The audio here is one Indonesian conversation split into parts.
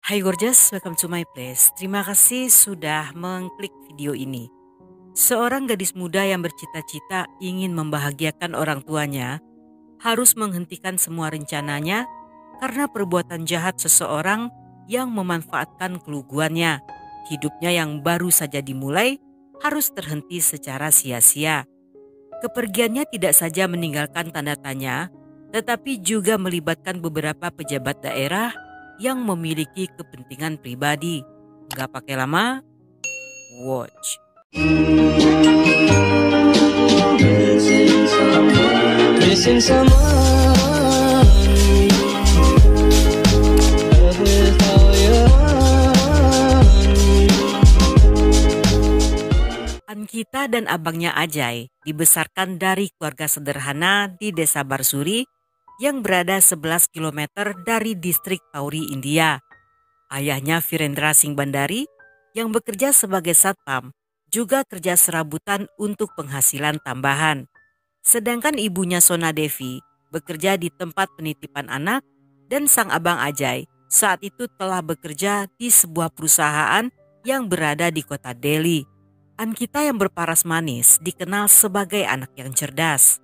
Hai gorgeous, welcome to my place. Terima kasih sudah mengklik video ini. Seorang gadis muda yang bercita-cita ingin membahagiakan orang tuanya harus menghentikan semua rencananya karena perbuatan jahat seseorang yang memanfaatkan keluguannya. Hidupnya yang baru saja dimulai harus terhenti secara sia-sia. Kepergiannya tidak saja meninggalkan tanda tanya, tetapi juga melibatkan beberapa pejabat daerah yang memiliki kepentingan pribadi. Gak pakai lama, watch. Missing someone with all your Ankita dan abangnya Ajay dibesarkan dari keluarga sederhana di Desa Barsuri yang berada 11 km dari distrik Pauri, India. Ayahnya Virendra Singh Bandari yang bekerja sebagai satpam juga kerja serabutan untuk penghasilan tambahan. Sedangkan ibunya Sona Devi bekerja di tempat penitipan anak dan sang abang Ajay saat itu telah bekerja di sebuah perusahaan yang berada di kota Delhi. Ankita yang berparas manis dikenal sebagai anak yang cerdas.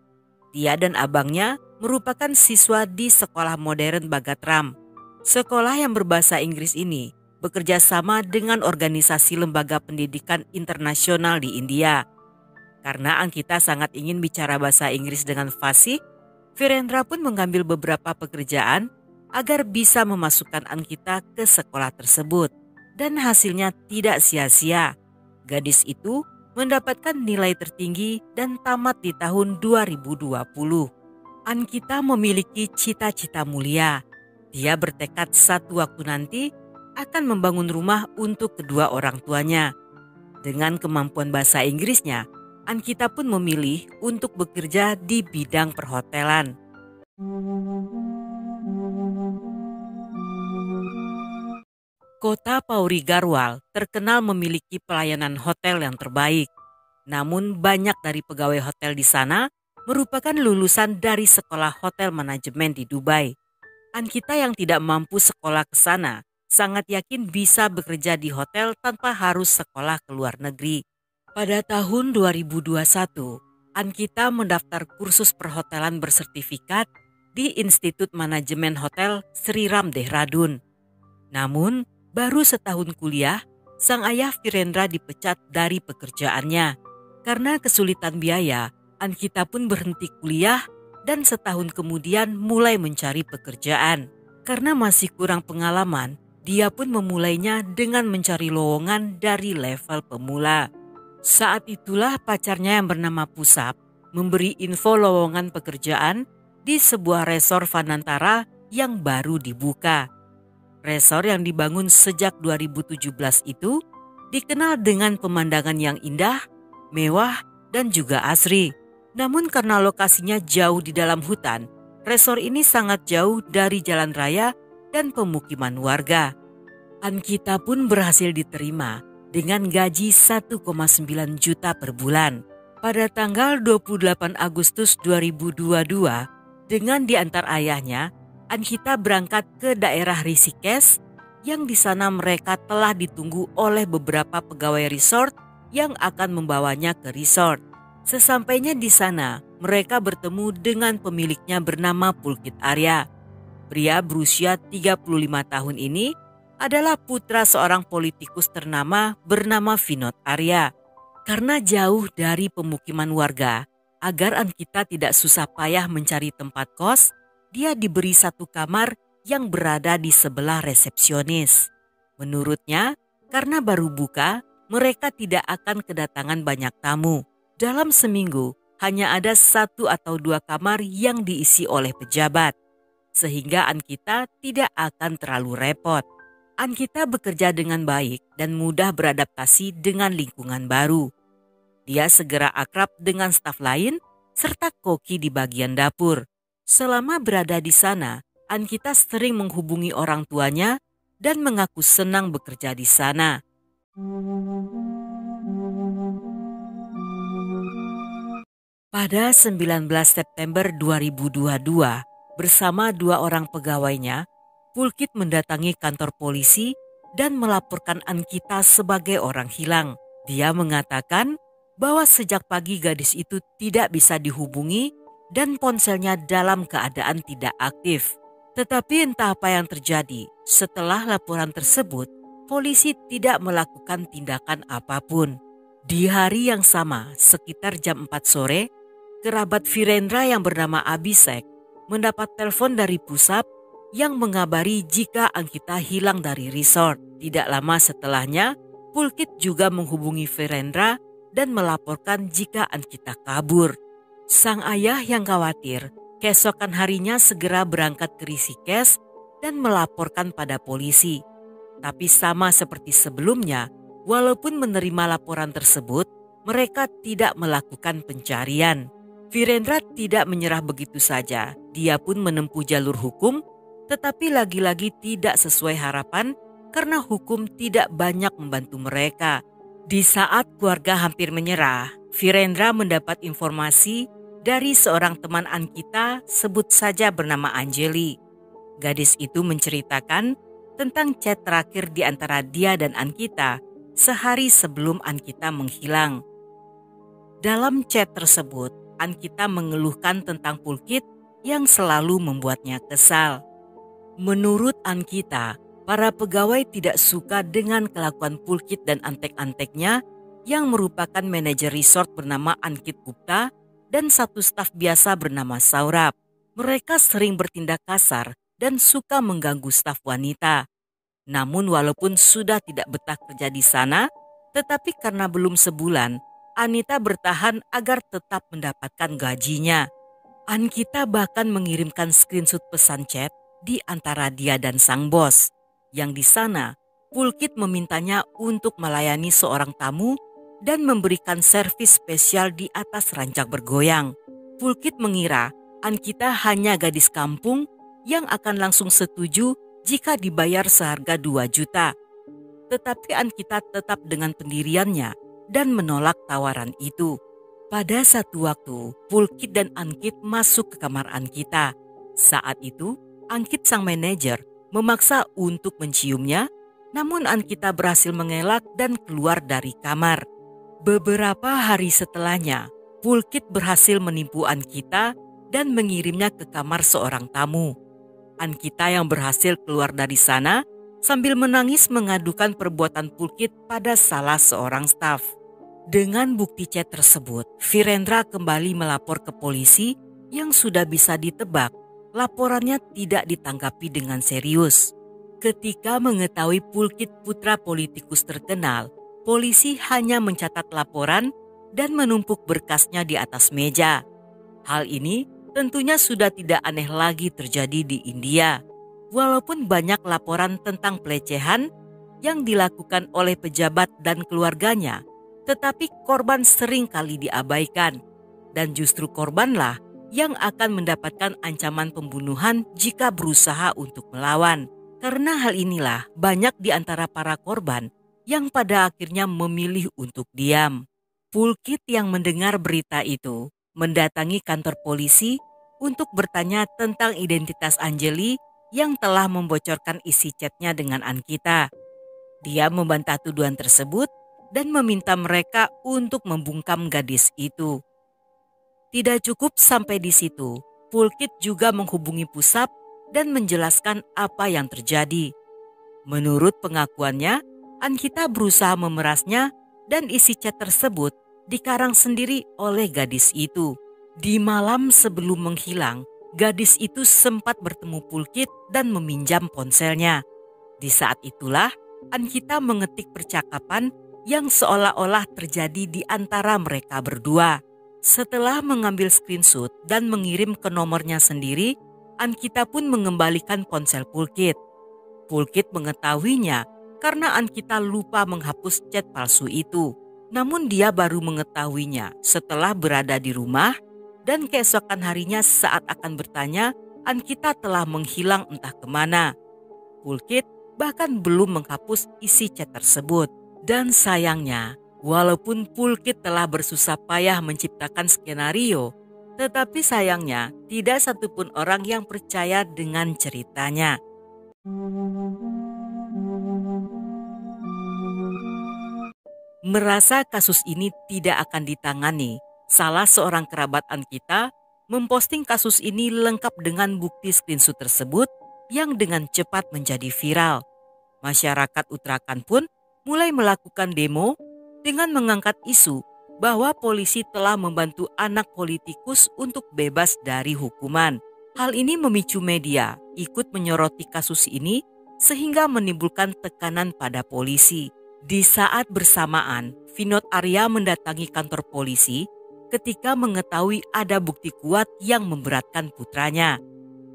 Dia dan abangnya merupakan siswa di sekolah modern Bagatram. Sekolah yang berbahasa Inggris ini bekerja sama dengan organisasi lembaga pendidikan internasional di India. Karena Ankita sangat ingin bicara bahasa Inggris dengan fasih, Virendra pun mengambil beberapa pekerjaan agar bisa memasukkan Ankita ke sekolah tersebut. Dan hasilnya tidak sia-sia. Gadis itu mendapatkan nilai tertinggi dan tamat di tahun 2020. Ankita memiliki cita-cita mulia. Dia bertekad satu waktu nanti akan membangun rumah untuk kedua orang tuanya. Dengan kemampuan bahasa Inggrisnya, Ankita pun memilih untuk bekerja di bidang perhotelan. Kota Pauri Garhwal terkenal memiliki pelayanan hotel yang terbaik. Namun banyak dari pegawai hotel di sana merupakan lulusan dari sekolah hotel manajemen di Dubai. Ankita yang tidak mampu sekolah ke sana sangat yakin bisa bekerja di hotel tanpa harus sekolah ke luar negeri. Pada tahun 2021, Ankita mendaftar kursus perhotelan bersertifikat di Institut Manajemen Hotel Sri Ram Dehradun. Namun, baru setahun kuliah, sang ayah Virendra dipecat dari pekerjaannya. Karena kesulitan biaya, Ankita pun berhenti kuliah dan setahun kemudian mulai mencari pekerjaan. Karena masih kurang pengalaman, dia pun memulainya dengan mencari lowongan dari level pemula. Saat itulah pacarnya yang bernama Pusap memberi info lowongan pekerjaan di sebuah resor Vanantara yang baru dibuka. Resor yang dibangun sejak 2017 itu dikenal dengan pemandangan yang indah, mewah, dan juga asri. Namun karena lokasinya jauh di dalam hutan, resor ini sangat jauh dari jalan raya dan pemukiman warga. Ankita pun berhasil diterima dengan gaji 1,9 juta per bulan. Pada tanggal 28 Agustus 2022, dengan diantar ayahnya, Ankita berangkat ke daerah Rishikesh yang di sana mereka telah ditunggu oleh beberapa pegawai resort yang akan membawanya ke resort. Sesampainya di sana, mereka bertemu dengan pemiliknya bernama Pulkit Arya. Pria berusia 35 tahun ini adalah putra seorang politikus ternama bernama Vinod Arya. Karena jauh dari pemukiman warga, agar Ankita tidak susah payah mencari tempat kos, dia diberi satu kamar yang berada di sebelah resepsionis. Menurutnya, karena baru buka, mereka tidak akan kedatangan banyak tamu. Dalam seminggu, hanya ada 1 atau 2 kamar yang diisi oleh pejabat. Sehingga Ankita tidak akan terlalu repot. Ankita bekerja dengan baik dan mudah beradaptasi dengan lingkungan baru. Dia segera akrab dengan staf lain serta koki di bagian dapur. Selama berada di sana, Ankita sering menghubungi orang tuanya dan mengaku senang bekerja di sana. Pada 19 September 2022, bersama 2 orang pegawainya, Pulkit mendatangi kantor polisi dan melaporkan Ankita sebagai orang hilang. Dia mengatakan bahwa sejak pagi gadis itu tidak bisa dihubungi dan ponselnya dalam keadaan tidak aktif. Tetapi entah apa yang terjadi, setelah laporan tersebut, polisi tidak melakukan tindakan apapun. Di hari yang sama, sekitar jam 4 sore, kerabat Virendra yang bernama Abhishek mendapat telepon dari pusat yang mengabari jika Ankita hilang dari resort. Tidak lama setelahnya, Pulkit juga menghubungi Virendra dan melaporkan jika Ankita kabur. Sang ayah yang khawatir, keesokan harinya segera berangkat ke Rishikesh dan melaporkan pada polisi. Tapi sama seperti sebelumnya, walaupun menerima laporan tersebut, mereka tidak melakukan pencarian. Virendra tidak menyerah begitu saja. Dia pun menempuh jalur hukum, tetapi lagi-lagi tidak sesuai harapan karena hukum tidak banyak membantu mereka. Di saat keluarga hampir menyerah, Virendra mendapat informasi dari seorang teman Ankita, sebut saja bernama Anjali. Gadis itu menceritakan tentang chat terakhir di antara dia dan Ankita sehari sebelum Ankita menghilang. Dalam chat tersebut, Ankita mengeluhkan tentang Pulkit yang selalu membuatnya kesal. Menurut Ankita, para pegawai tidak suka dengan kelakuan Pulkit dan antek-anteknya yang merupakan manajer resort bernama Ankit Gupta dan satu staf biasa bernama Saurabh. Mereka sering bertindak kasar dan suka mengganggu staf wanita. Namun walaupun sudah tidak betah kerja di sana, tetapi karena belum sebulan, Anita bertahan agar tetap mendapatkan gajinya. Ankita bahkan mengirimkan screenshot pesan chat di antara dia dan sang bos, yang di sana Pulkit memintanya untuk melayani seorang tamu dan memberikan servis spesial di atas rancak bergoyang. Pulkit mengira Ankita hanya gadis kampung yang akan langsung setuju jika dibayar seharga 2 juta. Tetapi Ankita tetap dengan pendiriannya dan menolak tawaran itu. Pada satu waktu, Pulkit dan Ankit masuk ke kamar Ankita. Saat itu, Ankit sang manajer memaksa untuk menciumnya, namun Ankita berhasil mengelak dan keluar dari kamar. Beberapa hari setelahnya, Pulkit berhasil menipu Ankita dan mengirimnya ke kamar seorang tamu. Ankita yang berhasil keluar dari sana sambil menangis mengadukan perbuatan Pulkit pada salah seorang staf. Dengan bukti chat tersebut, Virendra kembali melapor ke polisi yang sudah bisa ditebak. Laporannya tidak ditanggapi dengan serius. Ketika mengetahui Pulkit putra politikus terkenal, polisi hanya mencatat laporan dan menumpuk berkasnya di atas meja. Hal ini tentunya sudah tidak aneh lagi terjadi di India. Walaupun banyak laporan tentang pelecehan yang dilakukan oleh pejabat dan keluarganya, tetapi korban sering kali diabaikan. Dan justru korbanlah yang akan mendapatkan ancaman pembunuhan jika berusaha untuk melawan. Karena hal inilah banyak di antara para korban yang pada akhirnya memilih untuk diam. Pulkit yang mendengar berita itu mendatangi kantor polisi untuk bertanya tentang identitas Anjali yang telah membocorkan isi chatnya dengan Ankita. Dia membantah tuduhan tersebut dan meminta mereka untuk membungkam gadis itu. Tidak cukup sampai di situ, Pulkit juga menghubungi Pusap dan menjelaskan apa yang terjadi. Menurut pengakuannya, Ankita berusaha memerasnya dan isi chat tersebut dikarang sendiri oleh gadis itu. Di malam sebelum menghilang, gadis itu sempat bertemu Pulkit dan meminjam ponselnya. Di saat itulah, Ankita mengetik percakapan yang seolah-olah terjadi di antara mereka berdua. Setelah mengambil screenshot dan mengirim ke nomornya sendiri, Ankita pun mengembalikan ponsel Pulkit. Pulkit mengetahuinya karena Ankita lupa menghapus chat palsu itu. Namun dia baru mengetahuinya setelah berada di rumah dan keesokan harinya saat akan bertanya, Ankita telah menghilang entah kemana. Pulkit bahkan belum menghapus isi chat tersebut. Dan sayangnya, walaupun Pulkit telah bersusah payah menciptakan skenario, tetapi sayangnya tidak satupun orang yang percaya dengan ceritanya. Merasa kasus ini tidak akan ditangani, salah seorang kerabat Ankita memposting kasus ini lengkap dengan bukti screenshot tersebut yang dengan cepat menjadi viral. Masyarakat Uttarakhand pun mulai melakukan demo dengan mengangkat isu bahwa polisi telah membantu anak politikus untuk bebas dari hukuman. Hal ini memicu media ikut menyoroti kasus ini sehingga menimbulkan tekanan pada polisi. Di saat bersamaan, Vinod Arya mendatangi kantor polisi ketika mengetahui ada bukti kuat yang memberatkan putranya.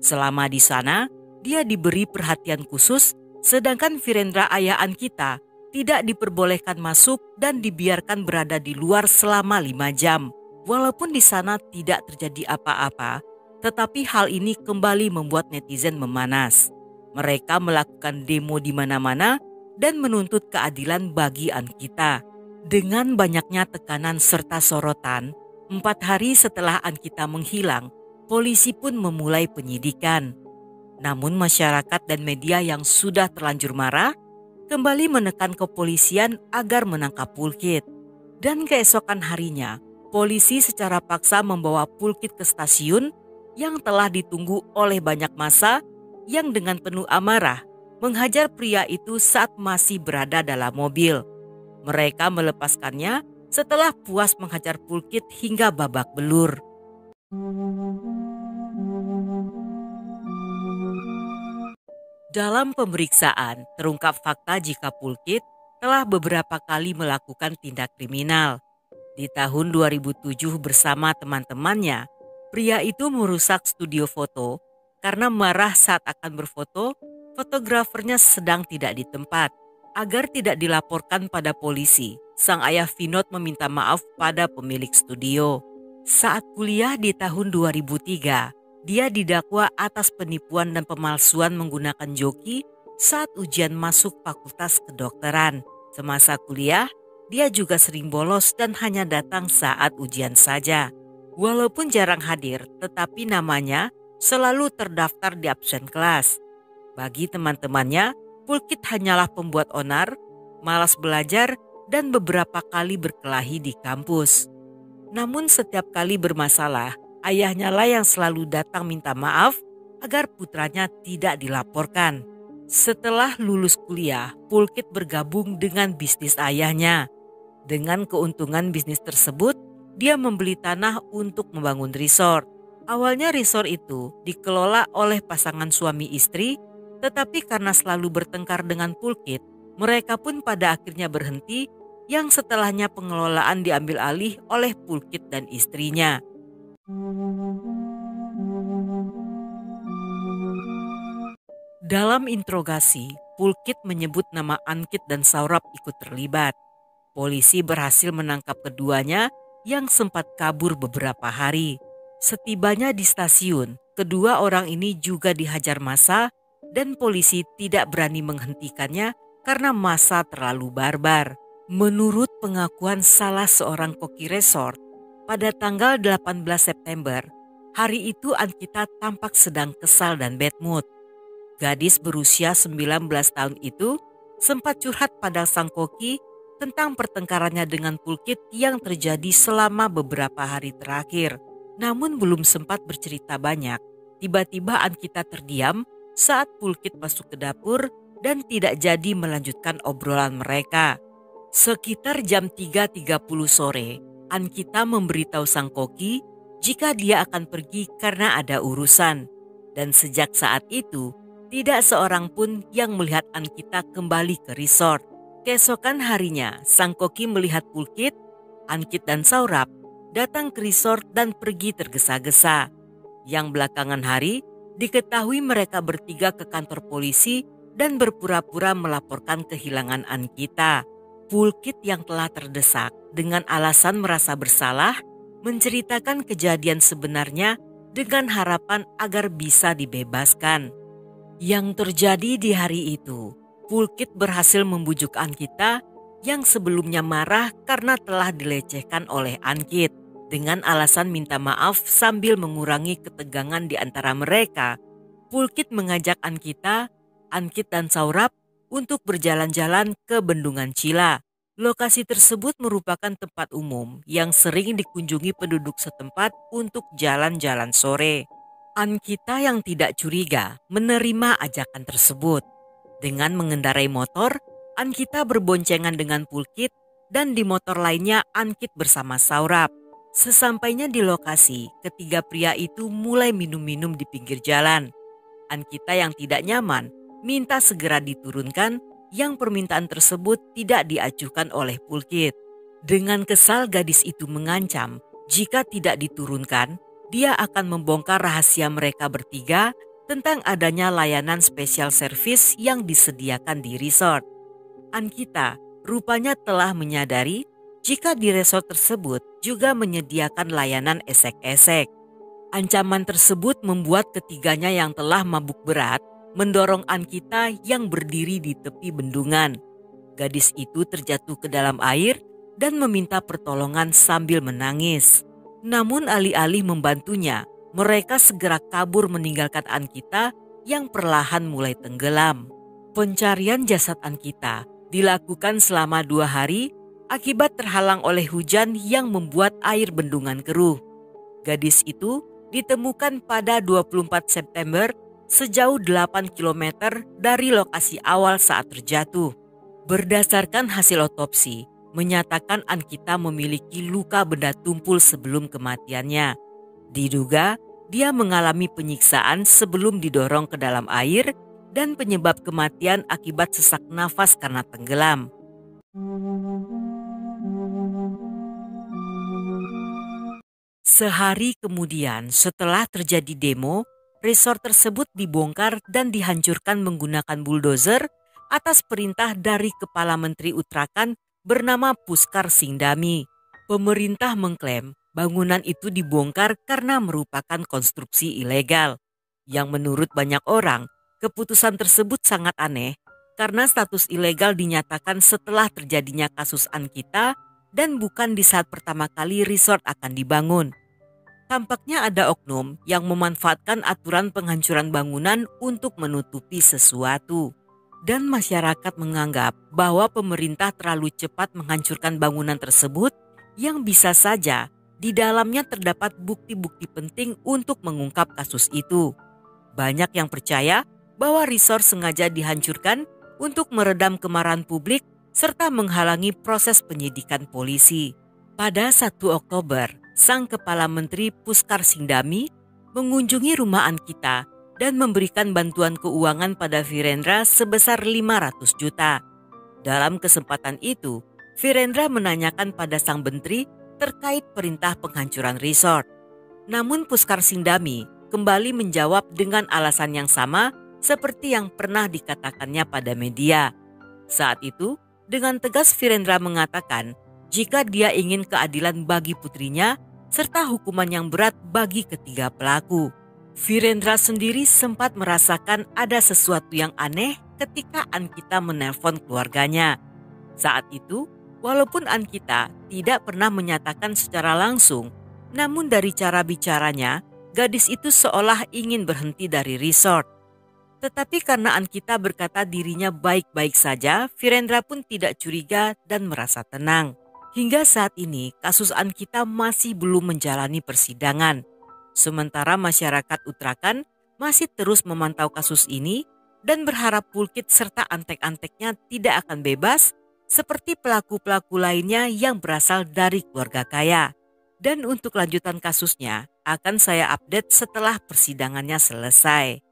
Selama di sana, dia diberi perhatian khusus, sedangkan Virendra ayah Ankita tidak diperbolehkan masuk dan dibiarkan berada di luar selama 5 jam. Walaupun di sana tidak terjadi apa-apa, tetapi hal ini kembali membuat netizen memanas. Mereka melakukan demo di mana-mana dan menuntut keadilan bagi Ankita. Dengan banyaknya tekanan serta sorotan, 4 hari setelah Ankita menghilang, polisi pun memulai penyidikan. Namun masyarakat dan media yang sudah terlanjur marah kembali menekan kepolisian agar menangkap Pulkit. Dan keesokan harinya, polisi secara paksa membawa Pulkit ke stasiun yang telah ditunggu oleh banyak massa yang dengan penuh amarah menghajar pria itu saat masih berada dalam mobil. Mereka melepaskannya setelah puas menghajar Pulkit hingga babak belur. Dalam pemeriksaan, terungkap fakta jika Pulkit telah beberapa kali melakukan tindak kriminal. Di tahun 2007 bersama teman-temannya, pria itu merusak studio foto karena marah saat akan berfoto. Fotografernya sedang tidak di tempat. Agar tidak dilaporkan pada polisi, sang ayah Vinod meminta maaf pada pemilik studio. Saat kuliah di tahun 2003, dia didakwa atas penipuan dan pemalsuan menggunakan joki saat ujian masuk Fakultas Kedokteran. Semasa kuliah, dia juga sering bolos dan hanya datang saat ujian saja. Walaupun jarang hadir, tetapi namanya selalu terdaftar di absen kelas. Bagi teman-temannya, Pulkit hanyalah pembuat onar, malas belajar, dan beberapa kali berkelahi di kampus. Namun setiap kali bermasalah, ayahnya lah yang selalu datang minta maaf agar putranya tidak dilaporkan. Setelah lulus kuliah, Pulkit bergabung dengan bisnis ayahnya. Dengan keuntungan bisnis tersebut, dia membeli tanah untuk membangun resort. Awalnya resort itu dikelola oleh pasangan suami istri, tetapi karena selalu bertengkar dengan Pulkit, mereka pun pada akhirnya berhenti yang setelahnya pengelolaan diambil alih oleh Pulkit dan istrinya. Dalam interogasi, Pulkit menyebut nama Ankit dan Saurabh ikut terlibat. Polisi berhasil menangkap keduanya yang sempat kabur beberapa hari. Setibanya di stasiun, kedua orang ini juga dihajar massa dan polisi tidak berani menghentikannya karena massa terlalu barbar. Menurut pengakuan salah seorang koki resort, pada tanggal 18 September, hari itu Ankita tampak sedang kesal dan bad mood. Gadis berusia 19 tahun itu sempat curhat pada sang koki tentang pertengkarannya dengan Pulkit yang terjadi selama beberapa hari terakhir. Namun belum sempat bercerita banyak, tiba-tiba Ankita terdiam saat Pulkit masuk ke dapur dan tidak jadi melanjutkan obrolan mereka. Sekitar jam 3.30 sore, Ankita memberitahu sang koki jika dia akan pergi karena ada urusan. Dan sejak saat itu, tidak seorang pun yang melihat Ankita kembali ke resort. Keesokan harinya, sang koki melihat Pulkit, Ankit dan Saurabh datang ke resort dan pergi tergesa-gesa. Yang belakangan hari, diketahui mereka bertiga ke kantor polisi dan berpura-pura melaporkan kehilangan Ankita. Pulkit yang telah terdesak dengan alasan merasa bersalah menceritakan kejadian sebenarnya dengan harapan agar bisa dibebaskan. Yang terjadi di hari itu, Pulkit berhasil membujuk Ankita yang sebelumnya marah karena telah dilecehkan oleh Ankit. Dengan alasan minta maaf sambil mengurangi ketegangan di antara mereka, Pulkit mengajak Ankita Ankit dan Saurap untuk berjalan-jalan ke Bendungan Cila. Lokasi tersebut merupakan tempat umum yang sering dikunjungi penduduk setempat untuk jalan-jalan sore. Ankita yang tidak curiga menerima ajakan tersebut. Dengan mengendarai motor, Ankita berboncengan dengan Pulkit dan di motor lainnya Ankit bersama Saurap. Sesampainya di lokasi, ketiga pria itu mulai minum-minum di pinggir jalan. Ankita yang tidak nyaman minta segera diturunkan, yang permintaan tersebut tidak diajukan oleh Pulkit. Dengan kesal gadis itu mengancam jika tidak diturunkan, dia akan membongkar rahasia mereka bertiga tentang adanya layanan special service yang disediakan di resort. Ankita rupanya telah menyadari jika di resort tersebut juga menyediakan layanan esek-esek. Ancaman tersebut membuat ketiganya yang telah mabuk berat mendorong Ankita yang berdiri di tepi bendungan. Gadis itu terjatuh ke dalam air dan meminta pertolongan sambil menangis. Namun alih-alih membantunya, mereka segera kabur meninggalkan Ankita yang perlahan mulai tenggelam. Pencarian jasad Ankita dilakukan selama 2 hari akibat terhalang oleh hujan yang membuat air bendungan keruh. Gadis itu ditemukan pada 24 September sejauh 8 km dari lokasi awal saat terjatuh. Berdasarkan hasil otopsi, menyatakan Ankita memiliki luka benda tumpul sebelum kematiannya. Diduga dia mengalami penyiksaan sebelum didorong ke dalam air dan penyebab kematian akibat sesak nafas karena tenggelam. Sehari kemudian setelah terjadi demo, resort tersebut dibongkar dan dihancurkan menggunakan bulldozer atas perintah dari Kepala Menteri Uttarakhand bernama Puskar Singh Dhami. Pemerintah mengklaim bangunan itu dibongkar karena merupakan konstruksi ilegal. Yang menurut banyak orang, keputusan tersebut sangat aneh karena status ilegal dinyatakan setelah terjadinya kasus Ankita dan bukan di saat pertama kali resort akan dibangun. Tampaknya ada oknum yang memanfaatkan aturan penghancuran bangunan untuk menutupi sesuatu. Dan masyarakat menganggap bahwa pemerintah terlalu cepat menghancurkan bangunan tersebut yang bisa saja di dalamnya terdapat bukti-bukti penting untuk mengungkap kasus itu. Banyak yang percaya bahwa resort sengaja dihancurkan untuk meredam kemarahan publik serta menghalangi proses penyidikan polisi. Pada 1 Oktober, Sang Kepala Menteri Puskar Singh Dhami mengunjungi rumah Ankita dan memberikan bantuan keuangan pada Virendra sebesar 500 juta. Dalam kesempatan itu, Virendra menanyakan pada sang menteri terkait perintah penghancuran resort. Namun Puskar Singh Dhami kembali menjawab dengan alasan yang sama seperti yang pernah dikatakannya pada media. Saat itu, dengan tegas Virendra mengatakan jika dia ingin keadilan bagi putrinya serta hukuman yang berat bagi ketiga pelaku. Virendra sendiri sempat merasakan ada sesuatu yang aneh ketika Ankita menelpon keluarganya. Saat itu, walaupun Ankita tidak pernah menyatakan secara langsung, namun dari cara bicaranya, gadis itu seolah ingin berhenti dari resort. Tetapi karena Ankita berkata dirinya baik-baik saja, Virendra pun tidak curiga dan merasa tenang. Hingga saat ini, kasus Ankita masih belum menjalani persidangan. Sementara masyarakat Uttarakhand masih terus memantau kasus ini dan berharap Pulkit serta antek-anteknya tidak akan bebas seperti pelaku-pelaku lainnya yang berasal dari keluarga kaya. Dan untuk lanjutan kasusnya akan saya update setelah persidangannya selesai.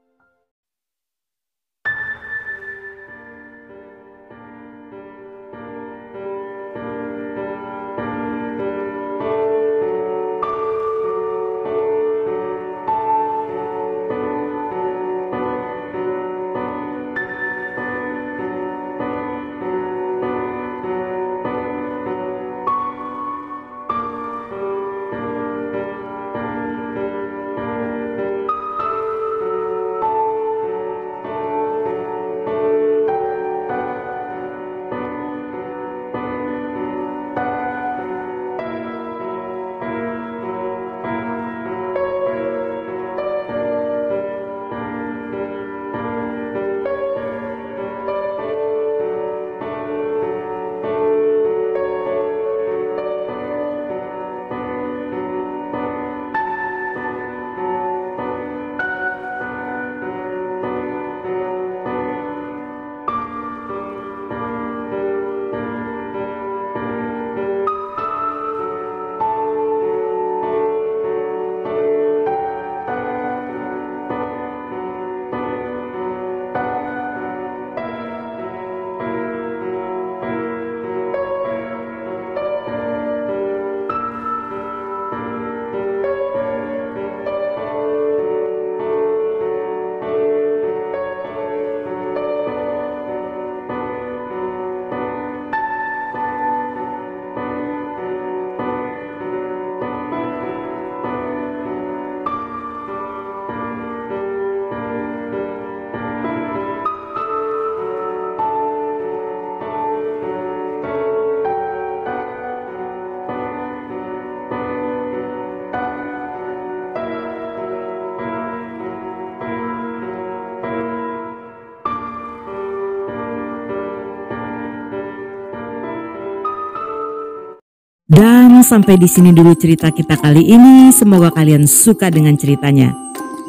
Dan sampai di sini dulu cerita kita kali ini. Semoga kalian suka dengan ceritanya.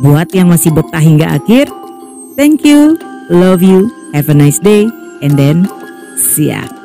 Buat yang masih betah hingga akhir, thank you, love you, have a nice day, and then see ya.